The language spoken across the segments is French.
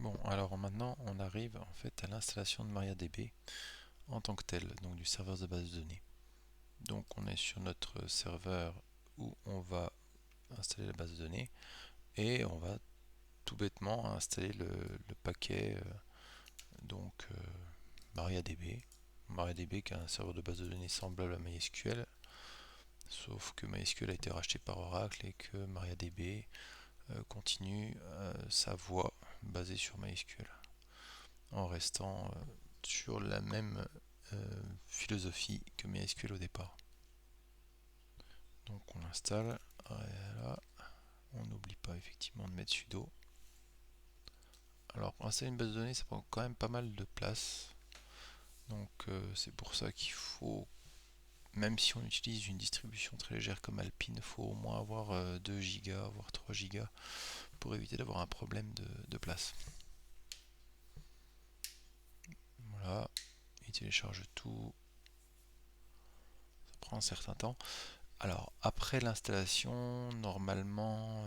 Bon, alors maintenant on arrive en fait à l'installation de MariaDB en tant que tel, donc du serveur de base de données. Donc on est sur notre serveur où on va installer la base de données et on va tout bêtement installer le paquet MariaDB. MariaDB qui est un serveur de base de données semblable à MySQL, sauf que MySQL a été racheté par Oracle et que MariaDB continue sa voie basée sur MySQL en restant sur la même philosophie que MySQL au départ. Donc on l'installe, voilà. On n'oublie pas effectivement de mettre sudo. Alors pour installer une base de données, ça prend quand même pas mal de place. Donc c'est pour ça qu'il faut, même si on utilise une distribution très légère comme Alpine, il faut au moins avoir 2 Go, voire 3 Go pour éviter d'avoir un problème de place. Voilà, il télécharge tout, ça prend un certain temps. Alors après l'installation, normalement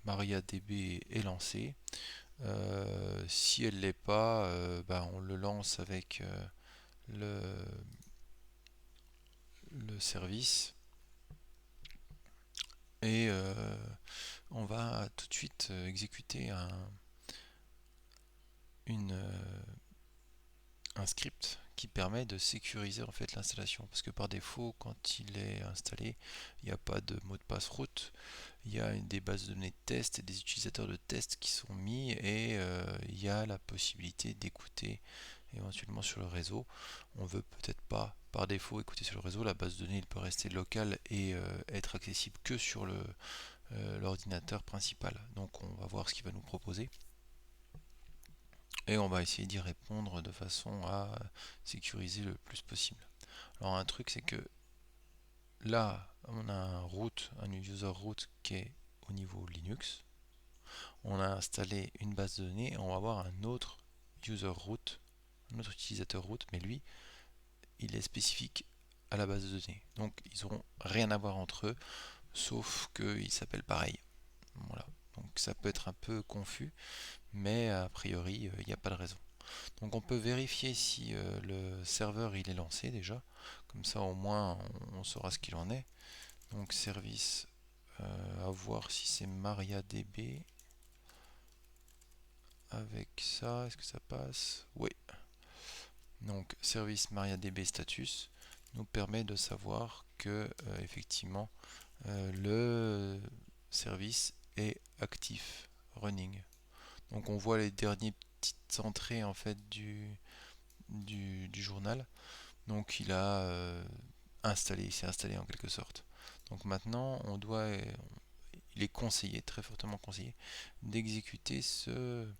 MariaDB est lancée. Si elle l'est pas, on le lance avec le, le service et on va tout de suite exécuter une, un script qui permet de sécuriser en fait l'installation, parce que par défaut quand il est installé il n'y a pas de mot de passe root, il y a des bases de données de test et des utilisateurs de test qui sont mis et il y a la possibilité d'écouter éventuellement sur le réseau. On veut peut-être pas par défaut écouter sur le réseau, la base de données il peut rester locale et être accessible que sur l'ordinateur principal. Donc on va voir ce qu'il va nous proposer et on va essayer d'y répondre de façon à sécuriser le plus possible. Alors un truc c'est que là on a un user root qui est au niveau Linux. On a installé une base de données et on va avoir un autre user root, un autre utilisateur root, mais lui il est spécifique à la base de données. Donc ils n'auront rien à voir entre eux, sauf qu'ils s'appellent pareil. Voilà. Donc ça peut être un peu confus, mais a priori il n'y a pas de raison. Donc on peut vérifier si le serveur il est lancé déjà, comme ça au moins on saura ce qu'il en est. Donc service, à voir si c'est MariaDB. Avec ça, est-ce que ça passe? Oui. Donc service MariaDB status nous permet de savoir que effectivement le service est actif, running. Donc on voit les dernières petites entrées en fait du journal. Donc il a installé, il s'est installé en quelque sorte. Donc maintenant il est conseillé, très fortement conseillé, d'exécuter ce,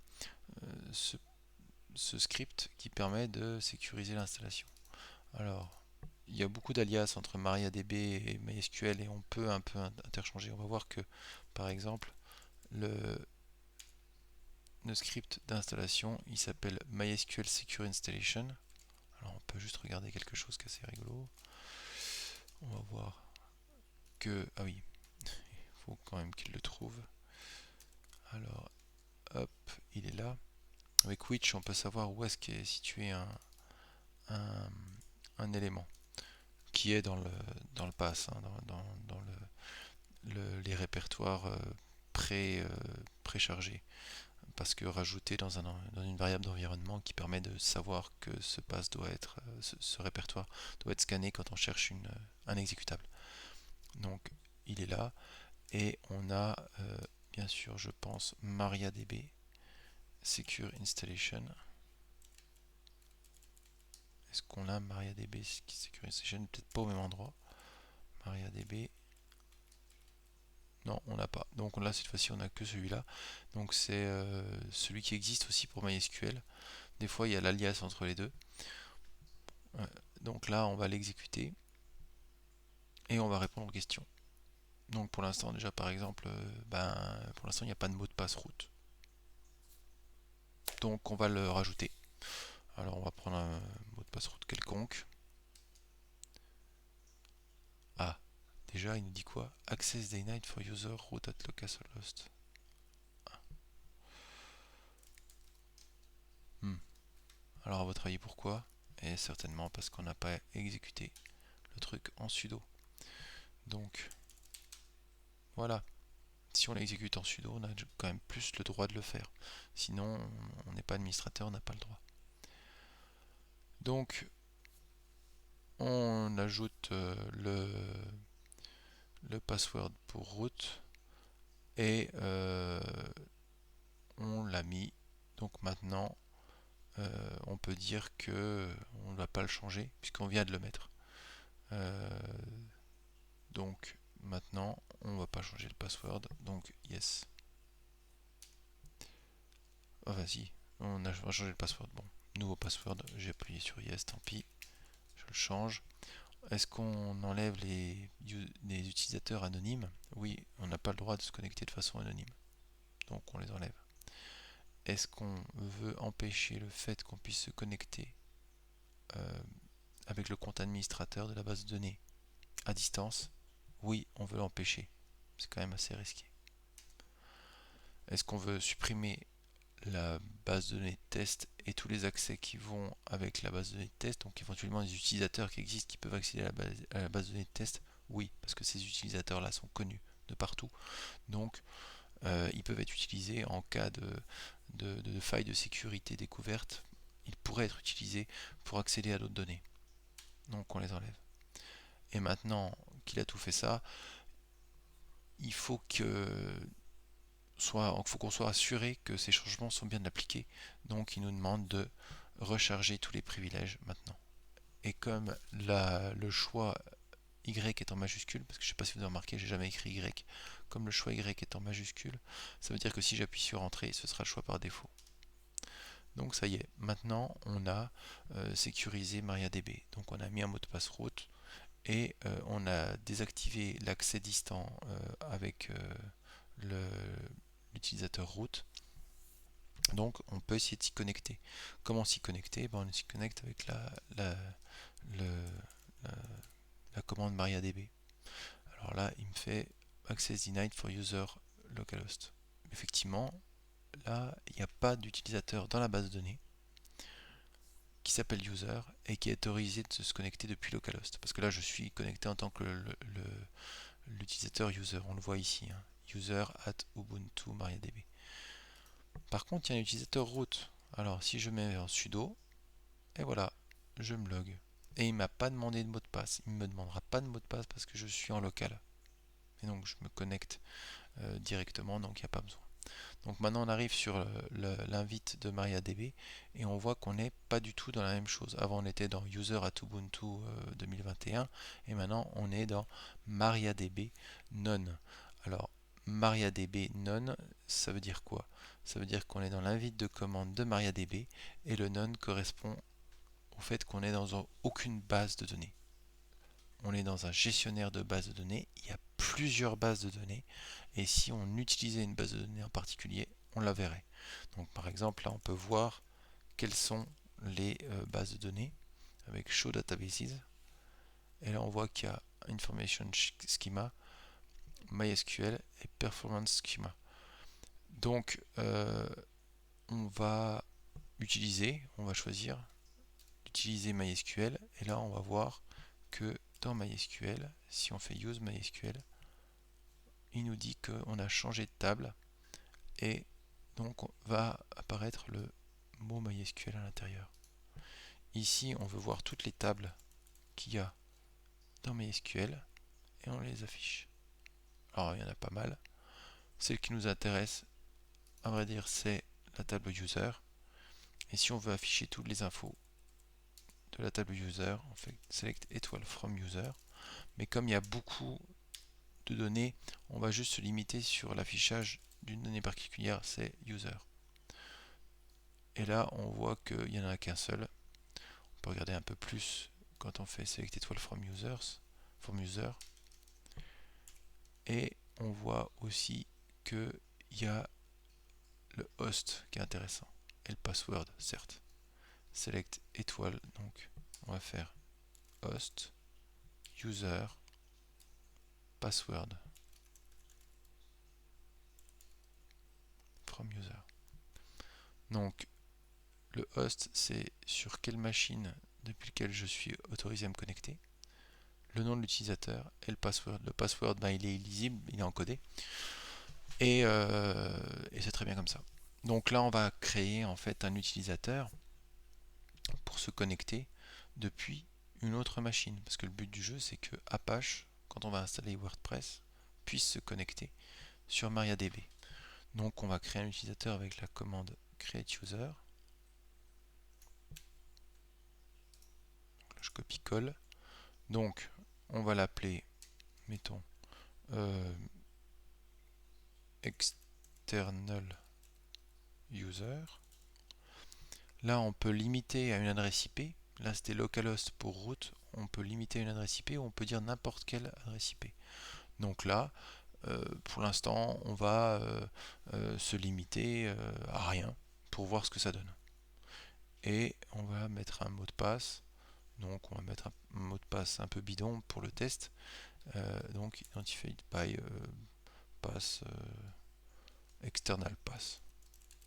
ce script qui permet de sécuriser l'installation. Alors il y a beaucoup d'alias entre MariaDB et MySQL et on peut un peu interchanger. On va voir que par exemple le, le script d'installation il s'appelle MySQL Secure Installation. Alors on peut juste regarder quelque chose qui est assez rigolo. On va voir que... Ah oui, il faut quand même qu'il le trouve. Alors, hop, il est là. Avec which on peut savoir où est-ce qu'est situé un, un élément qui est dans le pass, hein, dans les répertoires préchargés. Parce que rajouté dans une variable d'environnement qui permet de savoir que ce pass doit être, ce répertoire doit être scanné quand on cherche un exécutable. Donc il est là et on a bien sûr je pense MariaDB Secure Installation. Est-ce qu'on a MariaDB Secure Installation? Peut-être pas au même endroit. MariaDB. Non, on n'a pas. Donc là, cette fois-ci, on n'a que celui-là. Donc c'est celui qui existe aussi pour MySQL. Des fois, il y a l'alias entre les deux. Donc là, on va l'exécuter et on va répondre aux questions. Donc pour l'instant, déjà par exemple, pour l'instant, il n'y a pas de mot de passe route. Donc on va le rajouter. Alors on va prendre un mot de passe route quelconque. Ah, déjà il nous dit quoi? Access denied for user root at localhost. Alors à votre avis pourquoi? Et certainement parce qu'on n'a pas exécuté le truc en sudo. Donc voilà, si on l'exécute en sudo, on a quand même plus le droit de le faire. Sinon, on n'est pas administrateur, on n'a pas le droit. Donc on ajoute le password pour root et on l'a mis. Donc maintenant on peut dire que on ne va pas le changer puisqu'on vient de le mettre. Donc maintenant on ne va pas changer le password, donc yes. Oh vas-y, on a changé le password. Bon, nouveau password, j'ai appuyé sur yes, tant pis, je le change. Est-ce qu'on enlève les utilisateurs anonymes? Oui, on n'a pas le droit de se connecter de façon anonyme, donc on les enlève. Est-ce qu'on veut empêcher le fait qu'on puisse se connecter avec le compte administrateur de la base de données à distance? Oui, on veut l'empêcher. C'est quand même assez risqué. Est-ce qu'on veut supprimer la base de données test et tous les accès qui vont avec la base de données test, donc éventuellement les utilisateurs qui existent qui peuvent accéder à la base de données test? Oui, parce que ces utilisateurs-là sont connus de partout. Donc, ils peuvent être utilisés en cas de faille de sécurité découverte. Ils pourraient être utilisés pour accéder à d'autres données. Donc, on les enlève. Et maintenant qu'il a tout fait ça, il faut qu'on soit assuré que ces changements sont bien appliqués. Donc, il nous demande de recharger tous les privilèges maintenant. Et comme le choix Y est en majuscule, parce que je ne sais pas si vous avez remarqué, j'ai jamais écrit Y, comme le choix Y est en majuscule, ça veut dire que si j'appuie sur Entrée, ce sera le choix par défaut. Donc ça y est, maintenant on a sécurisé MariaDB. Donc on a mis un mot de passe route et on a désactivé l'accès distant avec l'utilisateur root. Donc on peut essayer de s'y connecter. Comment s'y connecter? On s'y connecte avec la commande MariaDB. Alors là, il me fait Access denied for user localhost. Effectivement, là, il n'y a pas d'utilisateur dans la base de données qui s'appelle user et qui est autorisé de se connecter depuis localhost. Parce que là, je suis connecté en tant que l'utilisateur user. On le voit ici. Hein. User at Ubuntu MariaDB. Par contre, il y a un utilisateur root. Alors, si je mets en sudo, et voilà, je me log. Et il ne m'a pas demandé de mot de passe. Il ne me demandera pas de mot de passe parce que je suis en local. Et donc, je me connecte directement, donc il n'y a pas besoin. Donc maintenant on arrive sur l'invite de MariaDB et on voit qu'on n'est pas du tout dans la même chose. Avant on était dans User at Ubuntu 2021 et maintenant on est dans MariaDB None. Alors MariaDB None, ça veut dire quoi? Ça veut dire qu'on est dans l'invite de commande de MariaDB et le None correspond au fait qu'on est dans aucune base de données. On est dans un gestionnaire de bases de données, il y a plusieurs bases de données, et si on utilisait une base de données en particulier, on la verrait. Donc par exemple, là on peut voir quelles sont les bases de données avec Show Databases, et là on voit qu'il y a Information Schema, MySQL et Performance Schema. Donc on va choisir d'utiliser MySQL, et là on va voir que dans MySQL, si on fait Use MySQL, il nous dit qu'on a changé de table et donc va apparaître le mot MySQL à l'intérieur. Ici, on veut voir toutes les tables qu'il y a dans MySQL et on les affiche. Alors, il y en a pas mal. Celle qui nous intéresse, à vrai dire, c'est la table user. Et si on veut afficher toutes les infos de la table user, on fait select étoile from user. Mais comme il y a beaucoup de données, on va juste se limiter sur l'affichage d'une donnée particulière, c'est user. Et là, on voit qu'il n'y en a qu'un seul. On peut regarder un peu plus quand on fait select étoile from user. Et on voit aussi qu'il y a le host qui est intéressant. Et le password, certes. Select étoile, donc on va faire host, user, password, from user. Donc le host, c'est sur quelle machine depuis laquelle je suis autorisé à me connecter, le nom de l'utilisateur et le password. Le password, ben, il est illisible, il est encodé, et c'est très bien comme ça. Donc là, on va créer en fait un utilisateur pour se connecter depuis une autre machine, parce que le but du jeu, c'est que Apache, quand on va installer WordPress, puisse se connecter sur MariaDB. Donc on va créer un utilisateur avec la commande create user. Là, je copie-colle. Donc on va l'appeler, mettons, external user. Là on peut limiter à une adresse IP. Là c'était localhost pour route. On peut limiter à une adresse IP ou on peut dire n'importe quelle adresse IP. Donc là, pour l'instant, on va se limiter à rien pour voir ce que ça donne. Et on va mettre un mot de passe. Donc on va mettre un mot de passe un peu bidon pour le test. Donc identified by pass external pass.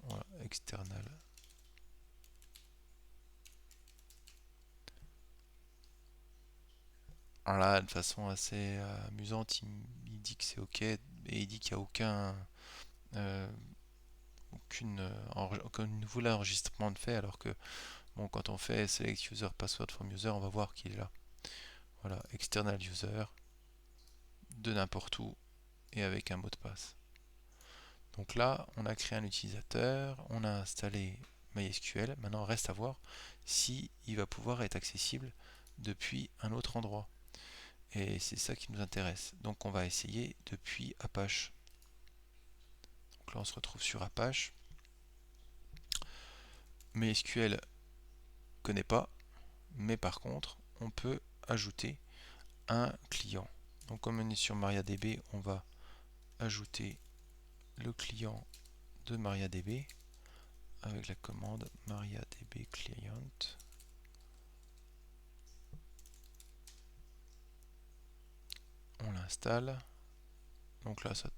Voilà, external. Alors là, de façon assez amusante, il dit que c'est OK et il dit qu'il n'y a aucun nouvel enregistrement de fait, alors que bon, quand on fait select user password from user, on va voir qu'il est là. Voilà, external user de n'importe où et avec un mot de passe. Donc là, on a créé un utilisateur, on a installé MySQL. Maintenant, reste à voir si il va pouvoir être accessible depuis un autre endroit. Et c'est ça qui nous intéresse. Donc on va essayer depuis Apache. Donc là, on se retrouve sur Apache. MySQL connaît pas, mais par contre, on peut ajouter un client. Donc comme on est sur MariaDB, on va ajouter le client de MariaDB avec la commande MariaDB client. On l'installe. Donc là, ça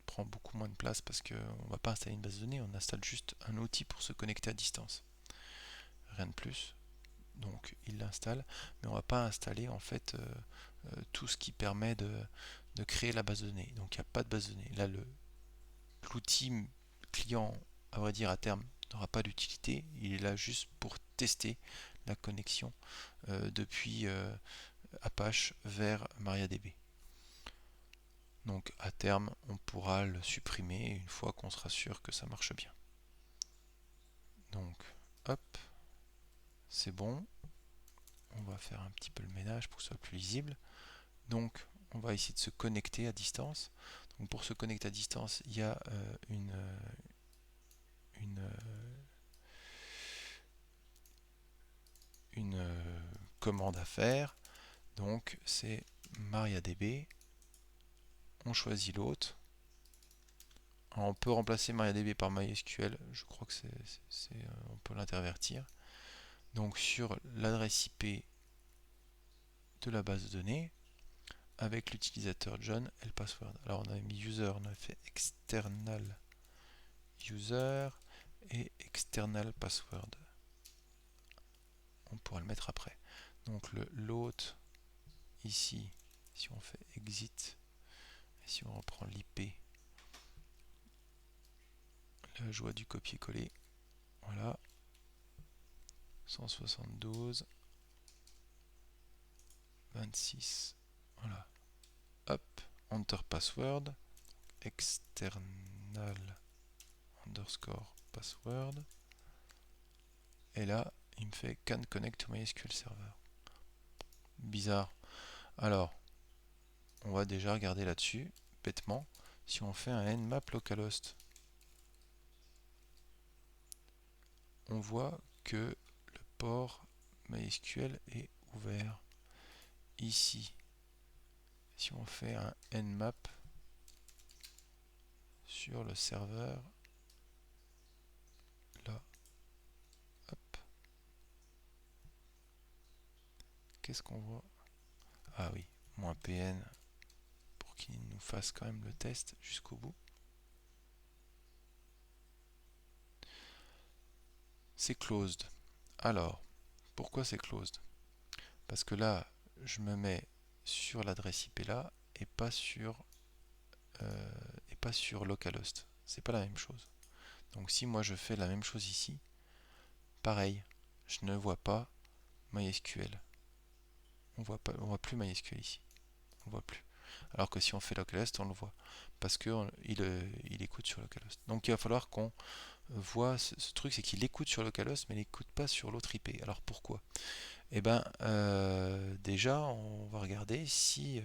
prend beaucoup moins de place parce qu'on ne va pas installer une base de données, on installe juste un outil pour se connecter à distance. Rien de plus. Donc il l'installe, mais on ne va pas installer en fait tout ce qui permet de créer la base de données. Donc il n'y a pas de base de données. Là, l'outil client, à vrai dire, à terme, n'aura pas d'utilité. Il est là juste pour tester la connexion depuis Apache vers MariaDB. Donc à terme, on pourra le supprimer une fois qu'on sera sûr que ça marche bien. Donc hop, c'est bon. On va faire un petit peu le ménage pour que ce soit plus lisible. Donc on va essayer de se connecter à distance. Donc pour se connecter à distance, il y a une commande à faire. Donc c'est MariaDB. On choisit l'autre. On peut remplacer MariaDB par MySQL. Je crois que on peut l'intervertir. Donc sur l'adresse IP de la base de données, avec l'utilisateur John et le password. Alors on a mis user, on a fait external user et external password. On pourra le mettre après. Donc l'autre ici, si on fait exit, et si on reprend l'IP, la joie du copier-coller, voilà, 172, 26, voilà, hop, enter password, external underscore password, et là, il me fait can connect to MySQL server. Bizarre. Alors, on va déjà regarder là-dessus, bêtement, si on fait un nmap localhost. On voit que le port MySQL est ouvert. Ici, si on fait un nmap sur le serveur, là, hop, qu'est-ce qu'on voit? Ah oui, -pn pour qu'il nous fasse quand même le test jusqu'au bout. c'est closed. Alors, pourquoi c'est closed? Parce que là, je me mets sur l'adresse IP là et pas sur localhost. C'est pas la même chose. Donc si moi je fais la même chose ici, pareil, je ne vois pas MySQL. On voit plus MySQL ici. On voit plus. Alors que si on fait localhost, on le voit. Parce qu'il il écoute sur localhost. Donc il va falloir qu'on voit ce truc, c'est qu'il écoute sur localhost, mais il n'écoute pas sur l'autre IP. Alors pourquoi? Eh ben, déjà, on va regarder si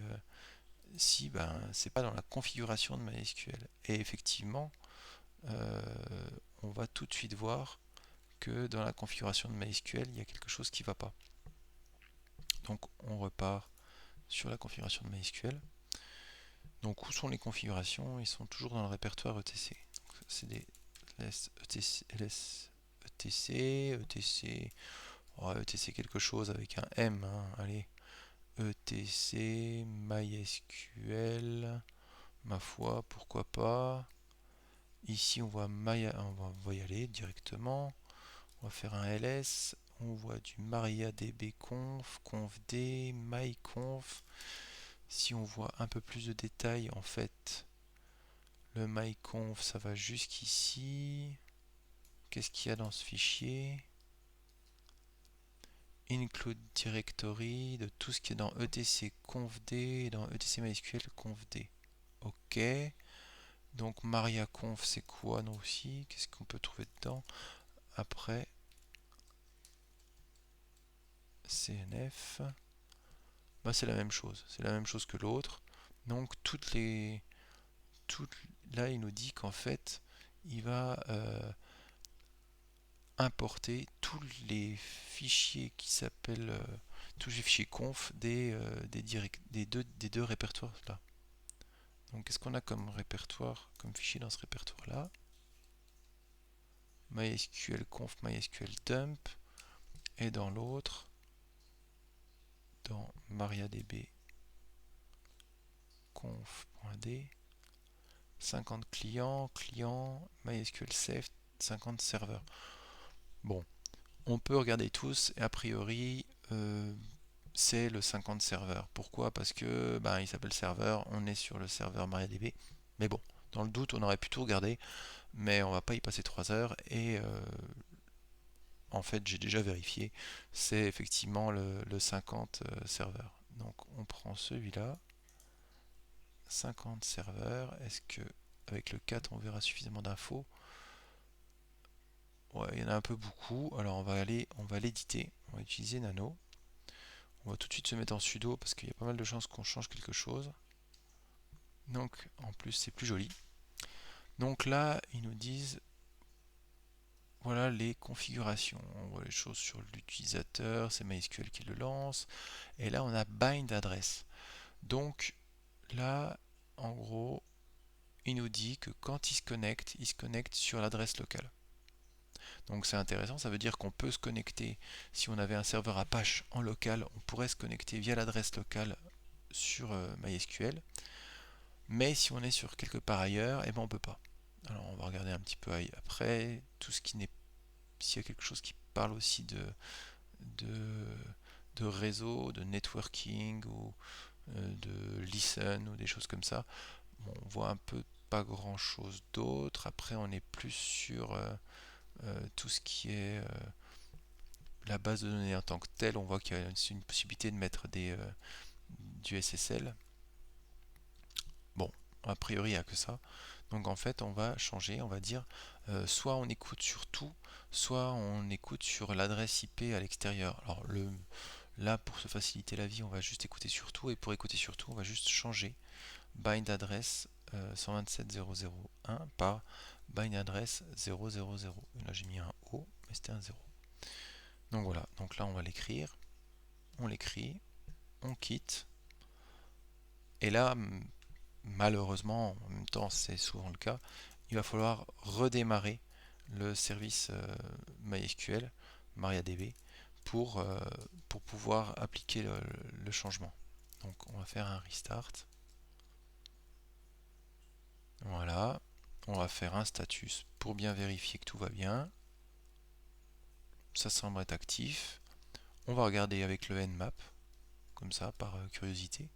ben, c'est pas dans la configuration de MySQL. Et effectivement, euh, on va tout de suite voir que dans la configuration de MySQL, il y a quelque chose qui ne va pas. Donc on repart sur la configuration de MySQL. Donc où sont les configurations? Ils sont toujours dans le répertoire ETC. C'est des ls ETC, ETC, oh, ETC quelque chose avec un M, hein. Allez, ETC, MySQL, ma foi, pourquoi pas. Ici on va y aller directement. On va faire un ls. On voit du MariaDB conf, confd, myconf. Si on voit un peu plus de détails, en fait, le myconf, ça va jusqu'ici. Qu'est-ce qu'il y a dans ce fichier? Include directory de tout ce qui est dans etc confd et dans etc MySQL confd. Ok. Donc MariaConf, c'est quoi nous aussi? Qu'est-ce qu'on peut trouver dedans? Après, CNF. Bah, c'est la même chose. C'est la même chose que l'autre. Donc là, il nous dit qu'en fait, il va importer tous les fichiers qui s'appellent tous les fichiers conf des deux répertoires là. Donc qu'est-ce qu'on a comme répertoire, comme fichier dans ce répertoire là? MySQL conf, MySQL dump, et dans l'autre, dans MariaDB conf.d, 50 clients, MySQL safe, 50 serveurs. Bon, on peut regarder tous et a priori c'est le 50 serveurs. Pourquoi? Parce que ben, il s'appelle serveur, on est sur le serveur MariaDB. Mais bon, dans le doute, on aurait pu tout regarder, mais on va pas y passer 3 heures et en fait j'ai déjà vérifié, c'est effectivement le 50 serveur. Donc on prend celui-là, 50 serveurs. Est-ce que avec le 4 on verra suffisamment d'infos? Ouais, il y en a un peu beaucoup. Alors on va l'éditer. On va utiliser Nano. On va tout de suite se mettre en sudo parce qu'il y a pas mal de chances qu'on change quelque chose. Donc en plus c'est plus joli. Donc là ils nous disent voilà les configurations. On voit les choses sur l'utilisateur, c'est MySQL qui le lance. Et là on a bind address. Donc là en gros il nous dit que quand il se connecte sur l'adresse locale. Donc c'est intéressant, ça veut dire qu'on peut se connecter, si on avait un serveur Apache en local, on pourrait se connecter via l'adresse locale sur MySQL, mais si on est sur quelque part ailleurs, eh ben on peut pas. Alors on va regarder un petit peu après, tout ce qui n'est, s'il y a quelque chose qui parle aussi de, de réseau, de networking ou de listen ou des choses comme ça. Bon, on voit un peu pas grand chose d'autre. Après on est plus sur tout ce qui est la base de données en tant que telle. On voit qu'il y a une possibilité de mettre du SSL. Bon, a priori il n'y a que ça. Donc en fait on va changer, on va dire soit on écoute sur tout, soit on écoute sur l'adresse IP à l'extérieur. Alors là pour se faciliter la vie on va juste écouter sur tout, et pour écouter sur tout on va juste changer bind address 127.0.0.1 par bind address 0.0.0. Et là j'ai mis un O mais c'était un 0. Donc voilà, donc là on va l'écrire, on l'écrit, on quitte, et là malheureusement, en même temps c'est souvent le cas, il va falloir redémarrer le service MySQL, MariaDB, pour pouvoir appliquer le changement. Donc on va faire un restart. Voilà, on va faire un status pour bien vérifier que tout va bien. ça semble être actif. On va regarder avec le nmap, comme ça, par curiosité.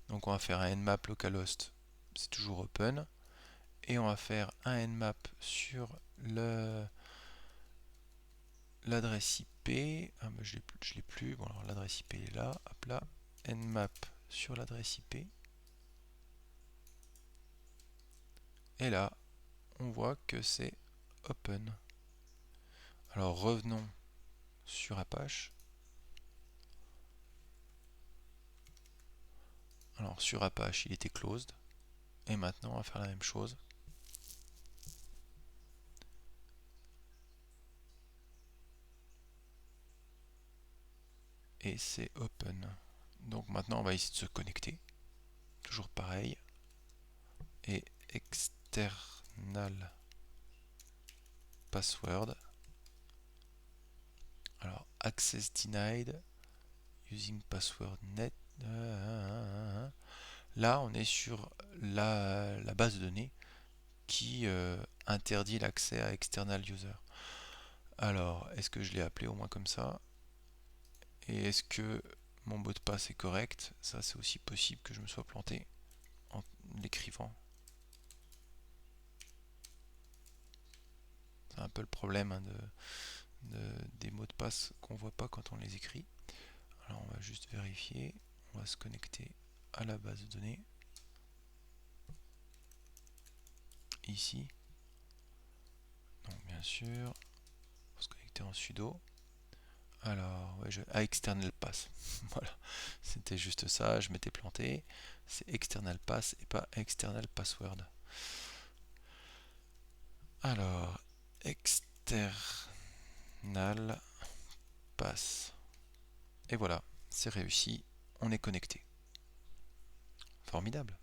Donc on va faire un nmap localhost, c'est toujours open. Et on va faire un nmap sur l'adresse IP. Ah, bah, je l'ai plus. Bon, alors l'adresse IP est là. Hop là. Nmap sur l'adresse IP. Et là, on voit que c'est open. Alors revenons sur Apache. Alors sur Apache, il était closed. Et maintenant, on va faire la même chose. Et c'est open. Donc maintenant, on va essayer de se connecter. Toujours pareil. Et external password. Alors, access denied using password net. Là, on est sur la base de données qui interdit l'accès à external user. Alors, est-ce que je l'ai appelé au moins comme ça? Et est-ce que mon mot de passe est correct? Ça, c'est aussi possible que je me sois planté en l'écrivant. C'est un peu le problème hein, des mots de passe qu'on voit pas quand on les écrit. Alors, on va juste vérifier. On va se connecter à la base de données. Ici. Donc, bien sûr, on va se connecter en sudo. Alors, ouais, à external pass. Voilà, c'était juste ça, je m'étais planté. C'est external pass et pas external password. Alors, external pass. Et voilà, c'est réussi, on est connecté. Formidable.